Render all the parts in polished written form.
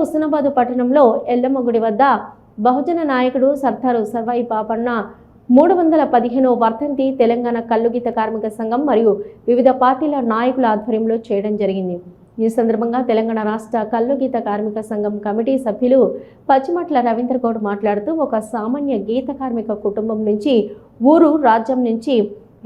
హుస్నాబాద్ పట్టణంలో ఎల్లమ్మ గుడి వద్ద బహుజన నాయకుడు సర్దారు సర్వాయి పాపన్న 315వ వర్ధంతి తెలంగాణ కల్లుగీత కార్మిక సంఘం మరియు వివిధ పార్టీల నాయకుల ఆధ్వర్యంలో చేయడం జరిగింది. ఈ సందర్భంగా తెలంగాణ రాష్ట్ర కల్లుగీత కార్మిక సంఘం కమిటీ సభ్యులు పచ్చిమట్ల రవీంద్ర గౌడ్ మాట్లాడుతూ ఒక సామాన్య గీత కార్మిక కుటుంబం నుంచి ఊరు రాజ్యం నుంచి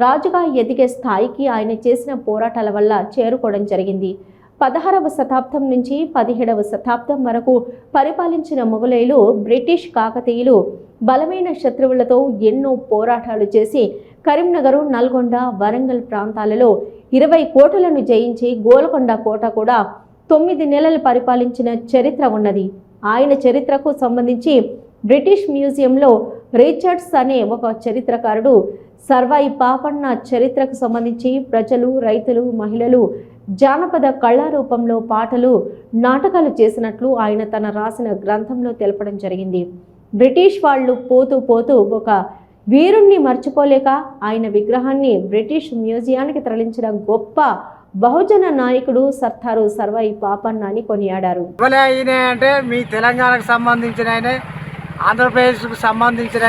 రాజుగా ఎదిగే స్థాయికి ఆయన చేసిన పోరాటాల వల్ల చేరుకోవడం జరిగింది. 16వ శతాబ్దం నుంచి 17వ శతాబ్దం వరకు పరిపాలించిన మొఘలైలు, బ్రిటిష్ కాకతీయులు బలమైన శత్రువులతో ఎన్నో పోరాటాలు చేసి కరీంనగర్, నల్గొండ, వరంగల్ ప్రాంతాలలో 20 కోటలను జయించి గోల్కొండ కోట కూడా 9 నెలలు పరిపాలించిన చరిత్ర ఉన్నది. ఆయన చరిత్రకు సంబంధించి బ్రిటిష్ మ్యూజియంలో రిచర్డ్స్ అనే ఒక చరిత్రకారుడు సర్వాయి పాపన్న చరిత్రకు సంబంధించి ప్రజలు, రైతులు, మహిళలు జానపద కళారూపంలో పాటలు, నాటకాలు చేసినట్లు ఆయన తన రాసిన గ్రంథంలో తెలపడం జరిగింది. బ్రిటిష్ వాళ్ళు పోతూ పోతూ ఒక వీరుణ్ణి మర్చిపోలేక ఆయన విగ్రహాన్ని బ్రిటిష్ మ్యూజియానికి తరలించిన గొప్ప బహుజన నాయకుడు సర్దారు సర్వాయి పాపన్న అని కొనియాడారు. అంటే మీ తెలంగాణకు సంబంధించిన ఆయన, ఆంధ్రప్రదేశ్కు సంబంధించిన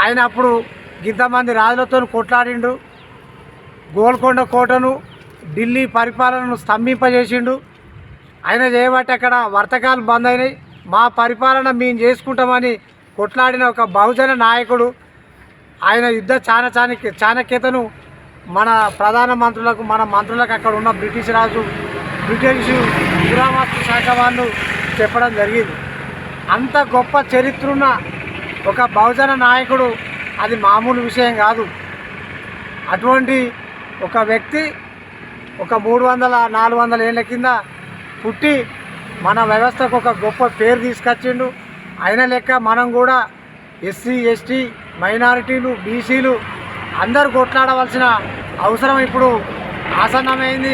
ఆయన అప్పుడు ఇంతమంది రాజులతో కొట్లాడిండు. గోల్కొండ కోటను, ఢిల్లీ పరిపాలనను స్తంభింపజేసిండు. ఆయన చేయబట్టి అక్కడ వర్తకాలు బంద్ అయినాయి. మా పరిపాలన మేము చేసుకుంటామని కొట్లాడిన ఒక బహుజన నాయకుడు. ఆయన యుద్ధ చాణక్యతను మన ప్రధానమంత్రులకు, మన మంత్రులకు, అక్కడ ఉన్న బ్రిటిష్ పురావస్తు శాఖ వాళ్ళు చెప్పడం జరిగింది. అంత గొప్ప చరిత్ర ఉన్న ఒక బహుజన నాయకుడు, అది మామూలు విషయం కాదు. అటువంటి ఒక వ్యక్తి ఒక 300-400 ఏళ్ళ కింద పుట్టి మన వ్యవస్థకు ఒక గొప్ప పేరు తీసుకొచ్చిండు. ఆయన లెక్క మనం కూడా ఎస్సీ, ఎస్టీ, మైనారిటీలు, బీసీలు అందరూ కొట్లాడవలసిన అవసరం ఇప్పుడు ఆసన్నమైంది.